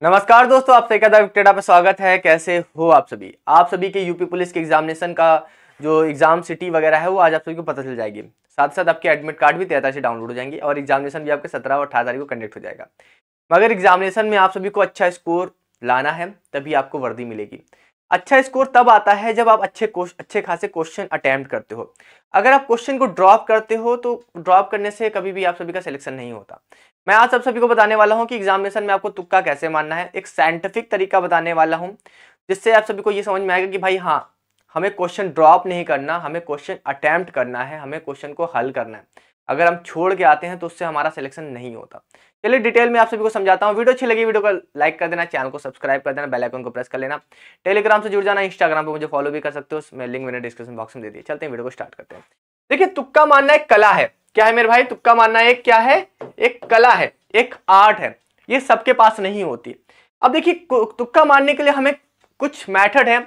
नमस्कार दोस्तों, आप सभी का डेटा पे स्वागत है। कैसे हो आप सभी? आप सभी के यूपी पुलिस के एग्जामिनेशन का जो एग्जाम सिटी वगैरह है वो आज आप सभी को पता चल जाएगी। साथ साथ आपके एडमिट कार्ड भी 13 से डाउनलोड हो जाएंगे और एग्जामिनेशन भी आपके 17 और 18 तारीख को कंडक्ट हो जाएगा। मगर एग्जामिनेशन में आप सभी को अच्छा स्कोर लाना है, तभी आपको वर्दी मिलेगी। अच्छा स्कोर तब आता है जब आप अच्छे खासे क्वेश्चन अटेम्प्ट करते हो। अगर आप क्वेश्चन को ड्रॉप करते हो तो ड्रॉप करने से कभी भी आप सभी का सिलेक्शन नहीं होता। मैं आज आप सभी को बताने वाला हूं कि एग्जामिनेशन में आपको तुक्का कैसे मारना है। एक साइंटिफिक तरीका बताने वाला हूं जिससे आप सभी को ये समझ में आएगा कि भाई हाँ, हमें क्वेश्चन ड्रॉप नहीं करना, हमें क्वेश्चन अटेम्प्ट करना है, हमें क्वेश्चन को हल करना है। अगर हम छोड़ के आते हैं तो उससे हमारा सिलेक्शन नहीं होता। चलिए डिटेल में आप सभी को समझाता हूँ। वीडियो अच्छी लगी वीडियो को लाइक कर देना, चैनल को सब्सक्राइब कर देना, बेल आइकन को प्रेस कर लेना। टेलीग्राम से जुड़ जाना, इंस्टाग्राम पे मुझे फॉलो भी कर सकते हो, मैं लिंक मैंने डिस्क्रिप्शन बॉक्स में दे दिया। चलते हैं वीडियो को स्टार्ट करते हैं। देखिए, तुक्का मारना एक कला है। क्या है मेरे भाई? तुक्का मारना एक क्या है? एक कला है, एक आर्ट है। ये सबके पास नहीं होती। अब देखिए, तुक्का मारने के लिए हमें कुछ मेथड है,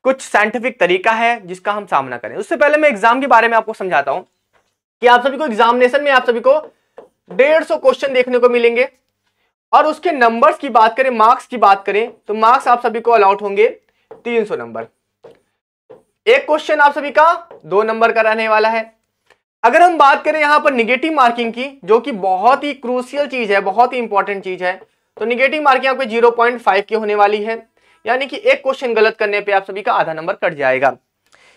कुछ साइंटिफिक तरीका है जिसका हम सामना करें। उससे पहले मैं एग्जाम के बारे में आपको समझाता हूं कि आप सभी को एग्जामिनेशन में आप सभी को 150 क्वेश्चन देखने को मिलेंगे और उसके नंबर्स की बात करें, मार्क्स की बात करें तो मार्क्स आप सभी को अलॉट होंगे 300 नंबर। एक क्वेश्चन आप सभी का 2 नंबर का रहने वाला है। अगर हम बात करें यहां पर निगेटिव मार्किंग की, जो कि बहुत ही क्रूशियल चीज है, बहुत ही इंपॉर्टेंट चीज है, तो निगेटिव मार्किंग आपको 0.5 की होने वाली है। यानी कि एक क्वेश्चन गलत करने पे आप सभी का आधा नंबर कट जाएगा।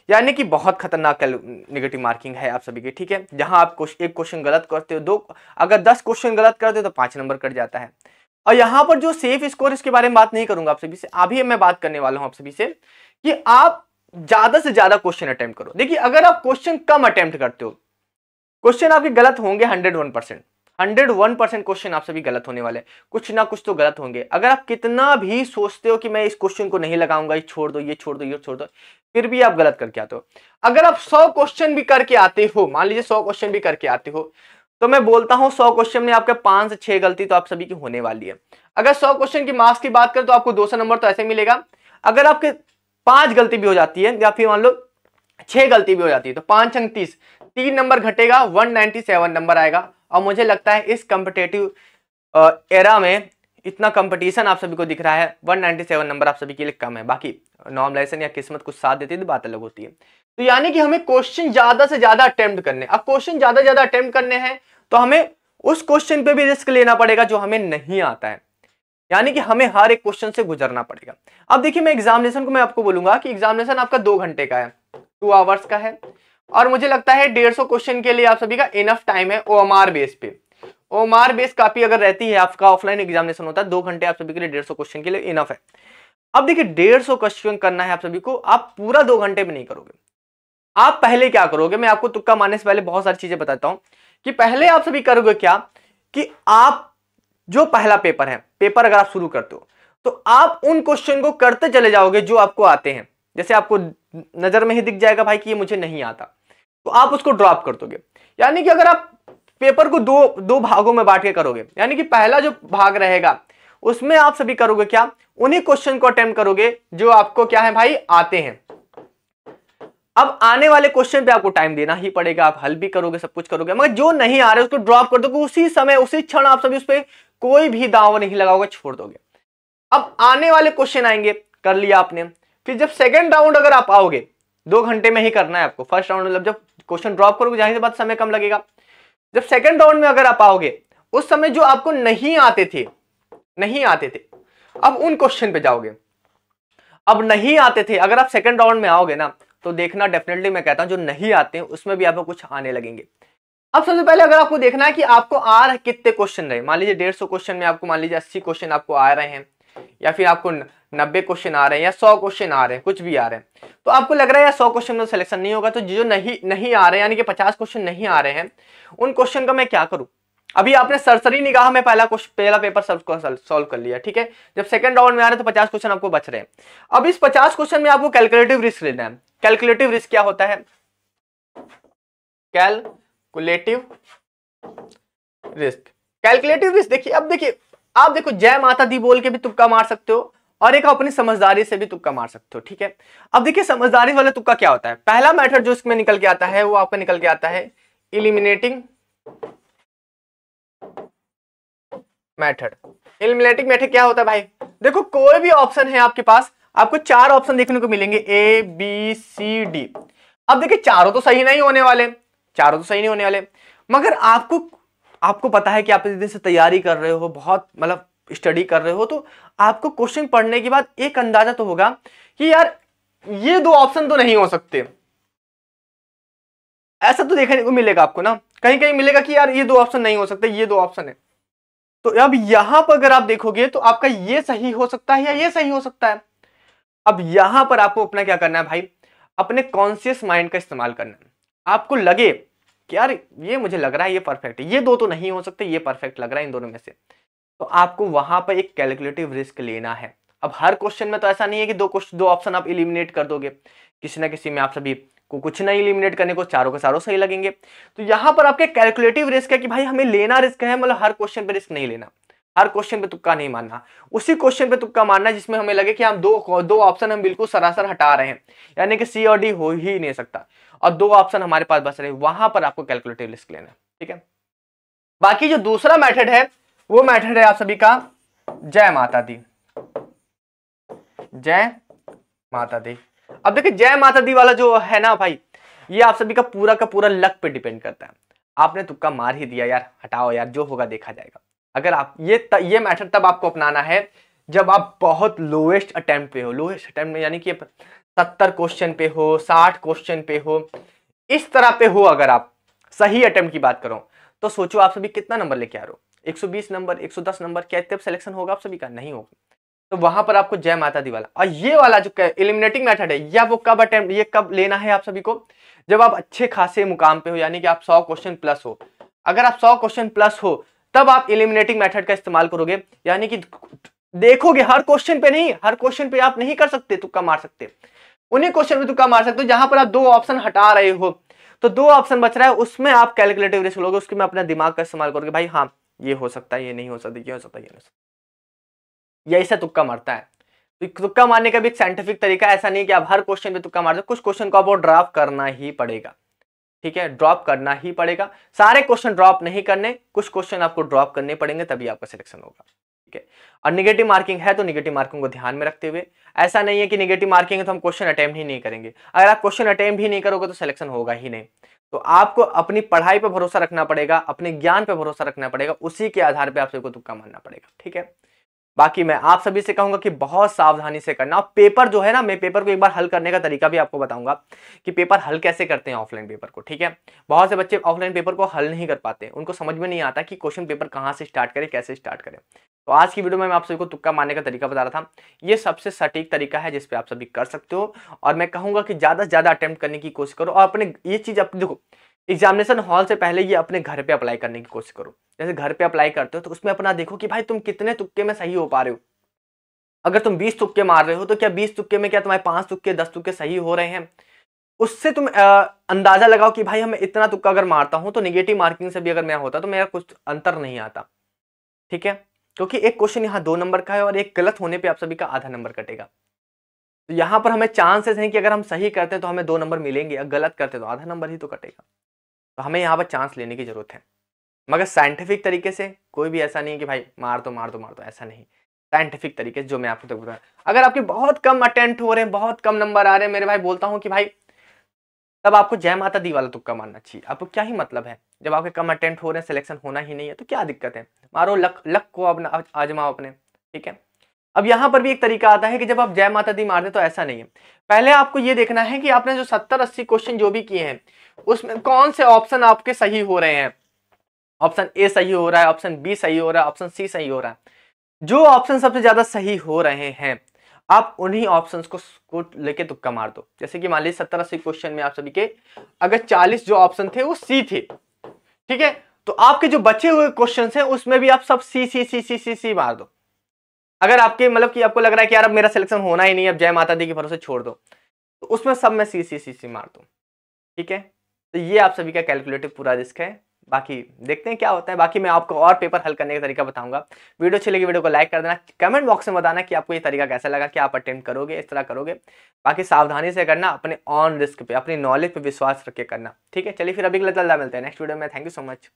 यानी कि बहुत खतरनाक निगेटिव मार्किंग है आप सभी की। ठीक है, जहां आप एक क्वेश्चन गलत करते हो, अगर 10 क्वेश्चन गलत करते हो तो 5 नंबर कट जाता है। और यहां पर जो सेफ स्कोर, इसके बारे में बात नहीं करूंगा आप सभी से। अभी मैं बात करने वाला हूं आप सभी से कि आप ज्यादा से ज्यादा क्वेश्चन अटेम्प्ट करो। देखिए, अगर आप क्वेश्चन कम अटेम्प्ट करते हो, क्वेश्चन आपके गलत होंगे 101% क्वेश्चन आप सभी गलत होने वाले, कुछ ना कुछ तो गलत होंगे। अगर आप कितना भी सोचते हो कि मैं इस क्वेश्चन को नहीं लगाऊंगा, ये छोड़ दो, ये छोड़ दो, ये छोड़ दो, फिर भी आप गलत करके आते हो। अगर आप 100 क्वेश्चन भी करके आते हो, मान लीजिए 100 क्वेश्चन भी करके आते हो, तो मैं बोलता हूं 100 क्वेश्चन में आपके 5 से 6 गलती तो आप सभी की होने वाली है। अगर 100 क्वेश्चन की मार्क्स की बात करें तो आपको 200 नंबर तो ऐसे मिलेगा। अगर आपके 5 गलती भी हो जाती है या फिर मान लो 6 गलती भी हो जाती है तो 5 अंक 30, 3 नंबर घटेगा, 197 नंबर आएगा। और मुझे लगता है इस कॉम्पिटेटिव एरा में इतना कंपटीशन आप सभी को दिख रहा है, 197 नंबर आप सभी के लिए कम है। बाकी नॉर्मलाइजेशन या किस्मत कुछ साथ देती है तो बात अलग होती है। तो यानी कि हमें क्वेश्चन ज्यादा से ज्यादा अटेम्प्ट करने। अब क्वेश्चन ज्यादा से ज्यादा अटेम्प्ट करने हैं तो हमें उस क्वेश्चन पे भी रिस्क लेना पड़ेगा जो हमें नहीं आता है। यानी कि हमें हर एक क्वेश्चन से गुजरना पड़ेगा। अब देखिए, मैं एग्जामिनेशन को मैं आपको बोलूंगा कि एग्जामिनेशन आपका 2 घंटे का है, 2 आवर्स का है। और मुझे लगता है 150 क्वेश्चन के लिए आप सभी का इनफ टाइम है। ओएमआर बेस पे, ओएमआर बेस काफी अगर रहती है, आपका ऑफलाइन एग्जामिनेशन होता है 2 घंटे आप सभी के लिए 150 क्वेश्चन के लिए इनफ है। अब देखिए, 150 क्वेश्चन करना है आप सभी को, आप पूरा 2 घंटे में नहीं करोगे। आप पहले क्या करोगे, मैं आपको तुक्का मारने से पहले बहुत सारी चीजें बताता हूं कि पहले आप सभी करोगे क्या कि आप जो पहला पेपर है, पेपर अगर आप शुरू करते हो तो आप उन क्वेश्चन को करते चले जाओगे जो आपको आते हैं। जैसे आपको नजर में ही दिख जाएगा भाई कि ये मुझे नहीं आता, तो आप उसको ड्रॉप कर दोगे। यानी कि अगर आप पेपर को दो भागों में बांट के करोगे, यानी कि पहला जो भाग रहेगा उसमें आप सभी करोगे क्या, उन्हीं क्वेश्चन को अटेम्प्ट करोगे जो आपको क्या है भाई, आते हैं। अब आने वाले क्वेश्चन पे आपको टाइम देना ही पड़ेगा, आप हल भी करोगे, सब कुछ करोगे, मगर जो नहीं आ रहे उसको ड्रॉप कर दोगे। उसी समय उसी क्षण आप सभी उस पर कोई भी दाव नहीं लगाओगे, छोड़ दोगे। अब आने वाले क्वेश्चन आएंगे, कर लिया आपने। फिर जब सेकंड राउंड अगर आप आओगे, 2 घंटे में ही करना है आपको। फर्स्ट राउंड मतलब जब क्वेश्चन ड्रॉप करोगे जाहिर सी बात समय कम लगेगा। जब सेकंड राउंड में अगर आप आओगे, उस समय जो आपको नहीं आते थे, अब उन क्वेश्चन पे जाओगे। अब नहीं आते थे, अगर आप सेकंड राउंड में आओगे ना तो देखना डेफिनेटली मैं कहता हूं जो नहीं आते हैं उसमें भी आपको कुछ आने लगेंगे। अब सबसे पहले अगर आपको देखना है कि आपको आ रहे कितने क्वेश्चन रहे, मान लीजिए 150 क्वेश्चन में आपको मान लीजिए 80 क्वेश्चन आपको आ रहे हैं, या फिर आपको 90 क्वेश्चन आ रहे हैं, या 100 क्वेश्चन आ रहे हैं, कुछ भी आ रहे हैं, तो आपको लग रहा है यार 100 क्वेश्चन में सिलेक्शन नहीं होगा, तो जो नहीं आ रहे हैं, यानी कि 50 क्वेश्चन नहीं आ रहे हैं, उन क्वेश्चन का मैं क्या करूं। अभी आपने सरसरी निगाह में पहला पेपर सॉल्व कर लिया, ठीक है। जब सेकंड राउंड में आ रहे हैं तो 50 क्वेश्चन आपको बच रहे हैं। अब इस 50 क्वेश्चन में आपको कैलकुलेटिव रिस्क लेना है। कैलकुलेटिव रिस्क क्या होता है? कैलकुलेटिव रिस्क देखिए, अब देखिए, आप देखो जय माता दी बोल के भी तुक्का मार सकते हो और एक अपनी समझदारी से भी तुक्का मार सकते हो, ठीक है। अब देखिए, समझदारी वाला तुक्का क्या होता है? पहला मेथड जो इसमें निकल के आता है वो आपका निकल के आता है इलिमिनेटिंग मेथड। एलिमिनेटिंग मेथड क्या होता है भाई, देखो कोई भी ऑप्शन है आपके पास, आपको 4 ऑप्शन देखने को मिलेंगे, ए बी सी डी। अब देखिए चारों तो सही नहीं होने वाले, चारों तो सही नहीं होने वाले, मगर आपको आपको पता है कि आप इस दिन से तैयारी कर रहे हो, बहुत मतलब स्टडी कर रहे हो, तो आपको क्वेश्चन पढ़ने के बाद एक अंदाजा तो होगा कि यार ये 2 ऑप्शन तो नहीं हो सकते। ऐसा तो देखने को मिलेगा आपको ना, कहीं कहीं मिलेगा कि यार ये 2 ऑप्शन नहीं हो सकते, ये 2 ऑप्शन है। तो अब यहां पर अगर आप देखोगे तो आपका ये सही हो सकता है या ये सही हो सकता है। अब यहां पर आपको अपना क्या करना है भाई, अपने कॉन्शियस माइंड का इस्तेमाल करना है। आपको लगे कि यार ये मुझे लग रहा है ये परफेक्ट है, ये 2 तो नहीं हो सकते, ये परफेक्ट लग रहा है इन दोनों में से, तो आपको वहां पर एक कैलकुलेटिव रिस्क लेना है। अब हर क्वेश्चन में तो ऐसा नहीं है कि 2 ऑप्शन आप इलिमिनेट कर दोगे, किसी ना किसी में आप सभी को कुछ नहीं इलिमिनेट करने को, चारों के चारों सही लगेंगे। तो यहां पर आपके कैलकुलेटिव रिस्क है कि भाई हमें लेना रिस्क है, मतलब हर क्वेश्चन पे रिस्क नहीं लेना, हर क्वेश्चन पे तुक्का नहीं मारना, उसी क्वेश्चन पे तुक्का मारना जिसमें हमें लगे कि हम दो ऑप्शन हम बिल्कुल सरासर हटा रहे हैं, यानी कि सी और डी हो ही नहीं सकता, और 2 ऑप्शन हमारे पास बच रहे, वहां पर आपको कैलकुलेटिव रिस्क लेना है। ठीक है, बाकी जो दूसरा मेथड है वो मेथड है आप सभी का जय माता दी, जय माता दी। अब देखिए जय माता दी वाला जो है ना भाई, ये आप सभी का पूरा लक पे डिपेंड करता है। आपने तुक्का मार ही दिया यार, हटाओ यार, जो होगा देखा जाएगा। अगर आप ये मेथड तब आपको अपनाना है जब आप बहुत लोएस्ट अटेम्प्ट पे हो, लोएस्ट अटेम्प्ट में यानी कि 70 क्वेश्चन पे हो, 60 क्वेश्चन पे हो, इस तरह पे हो। अगर आप सही अटेम्प्ट की बात करो तो सोचो आप सभी कितना नंबर लेके आ रहे हो, 120 नंबर, 110 नंबर, क्या तब सिलेक्शन होगा आप सभी का? नहीं होगा। तो वहां पर आपको जय माता दी वाला, और ये वाला जो एलिमिनेटिंग मेथड है, या वो कब अटेम्प्ट, ये कब लेना है आप सभी को, जब आप अच्छे खासे मुकाम पे हो, यानी कि आप 100 क्वेश्चन प्लस हो। अगर आप 100 क्वेश्चन प्लस हो तब आप एलिमिनेटिंग मेथड का इस्तेमाल करोगे, यानी कि देखोगे हर क्वेश्चन पे नहीं, हर क्वेश्चन पे आप नहीं कर सकते तुक्का मार सकते, उन्हीं क्वेश्चन पे तुक्का मार सकते हो जहां पर आप 2 ऑप्शन हटा रहे हो, तो 2 ऑप्शन बच रहा है, उसमें आप कैलकुलेटिव रिस्क लोगे, उसके में अपना दिमाग का इस्तेमाल करोगे, भाई हाँ ये हो सकता है, ये नहीं हो सकता, ये हो सकता है, ये नहीं हो सकता, यही से तुक्का मारता है। तो तुक्का मारने का भी एक साइंटिफिक तरीका, ऐसा नहीं कि आप हर क्वेश्चन पे तुक्का मार दो, कुछ क्वेश्चन को आपको ड्रॉप करना ही पड़ेगा। ठीक है, ड्रॉप करना ही पड़ेगा, सारे क्वेश्चन ड्रॉप नहीं करने, कुछ क्वेश्चन आपको ड्रॉप करने पड़ेंगे, तभी आपका सिलेक्शन होगा। ठीक है, और निगेटिव मार्किंग है तो निगेटिव मार्किंग को ध्यान में रखते हुए, ऐसा नहीं है कि निगेटिव मार्किंग है तो हम क्वेश्चन अटेम्प्ट ही नहीं करेंगे। अगर आप क्वेश्चन अटेम्प्ट ही नहीं करोगे तो सिलेक्शन होगा ही नहीं। तो आपको अपनी पढ़ाई पर भरोसा रखना पड़ेगा, अपने ज्ञान पर भरोसा रखना पड़ेगा, उसी के आधार पर आप सबको तुक्का मारना पड़ेगा। ठीक है, बाकी मैं आप सभी से कहूंगा कि बहुत सावधानी से करना। पेपर जो है ना, मैं पेपर को एक बार हल करने का तरीका भी आपको बताऊंगा कि पेपर हल कैसे करते हैं ऑफलाइन पेपर को। ठीक है, बहुत से बच्चे ऑफलाइन पेपर को हल नहीं कर पाते, उनको समझ में नहीं आता कि क्वेश्चन पेपर कहाँ से स्टार्ट करें, कैसे स्टार्ट करें। तो आज की वीडियो में मैं आप सभी को तुक्का मारने का तरीका बता रहा था, ये सबसे सटीक तरीका है जिसपे आप सभी कर सकते हो, और मैं कहूंगा कि ज्यादा से ज्यादा अटेम्प्ट करने की कोशिश करो, और अपने ये चीज अपने देखो एग्जामिनेशन हॉल से पहले ये अपने घर पे अप्लाई करने की कोशिश करो। जैसे घर पे अप्लाई करते हो तो उसमें अपना देखो कि भाई तुम कितने तुक्के में सही हो पा रहे हो। अगर तुम 20 तुक्के मार रहे हो तो क्या 20 तुक्के में क्या तुम्हारे 5 तुक्के 10 तुक्के सही हो रहे हैं, उससे तुम अंदाजा लगाओ कि भाई हमें इतना तुक्का अगर मारता हूं तो निगेटिव मार्किंग से भी अगर मैं होता तो मेरा कुछ अंतर नहीं आता। ठीक है, क्योंकि एक क्वेश्चन यहाँ 2 नंबर का है और एक गलत होने पे आप सभी का आधा नंबर कटेगा। तो यहाँ पर हमें चांसेस हैं कि अगर हम सही करते हैं तो हमें 2 नंबर मिलेंगे, अगर गलत करते तो आधा नंबर ही तो कटेगा। तो हमें यहाँ पर चांस लेने की जरूरत है, मगर साइंटिफिक तरीके से कोई भी ऐसा नहीं है कि भाई मार दो मार दो मार दो, ऐसा नहीं। साइंटिफिक तरीके से जो मैं आपको बताया, अगर आपके बहुत कम अटेम्प्ट हो रहे हैं, बहुत कम नंबर आ रहे हैं मेरे भाई, बोलता हूं कि भाई तब आपको जय माता दी वाला तुक्का मारना चाहिए। आपको क्या ही मतलब है, जब आपके कम अटेम्प्ट हो रहे हैं, सिलेक्शन होना ही नहीं है तो क्या दिक्कत है, मारो लक, लक को अपना आजमाओ अपने। ठीक है, अब यहां पर भी एक तरीका आता है कि जब आप जय माता दी मारते तो ऐसा नहीं है, पहले आपको ये देखना है कि आपने जो 70-80 क्वेश्चन जो भी किए हैं उसमें कौन से ऑप्शन आपके सही हो रहे हैं। ऑप्शन ए सही हो रहा है, ऑप्शन बी सही हो रहा है, ऑप्शन सी सही हो रहा है। जो ऑप्शन सबसे ज्यादा सही हो रहे हैं आप उन्हीं ऑप्शंस को लेके तुक्का मार दो। जैसे कि मान लीजिए 70-80 क्वेश्चन में आप सभी के अगर 40 जो ऑप्शन थे वो सी थे, ठीक है, तो आपके जो बचे हुए क्वेश्चन हैं उसमें भी आप सब सी सी सी सी सी सी मार दो। अगर आपके मतलब कि आपको लग रहा है कि यार अब मेरा सिलेक्शन होना ही नहीं, अब जय माता दी के भरोसे छोड़ दो, तो उसमें सब में सी सी सी सी मार दो। ठीक है, तो ये आप सभी का कैलकुलेटिव पूरा रिस्क है। बाकी देखते हैं क्या होता है, बाकी मैं आपको और पेपर हल करने का तरीका बताऊंगा। वीडियो अच्छी लगी वीडियो को लाइक कर देना, कमेंट बॉक्स में बताना कि आपको ये तरीका कैसा लगा, कि आप अटेम्प्ट करोगे, इस तरह करोगे। बाकी सावधानी से करना, अपने ऑन रिस्क पे, अपनी नॉलेज पे विश्वास रख के करना। ठीक है, चलिए फिर अभी के लिए मिलते हैं नेक्स्ट वीडियो में। Thank you so much.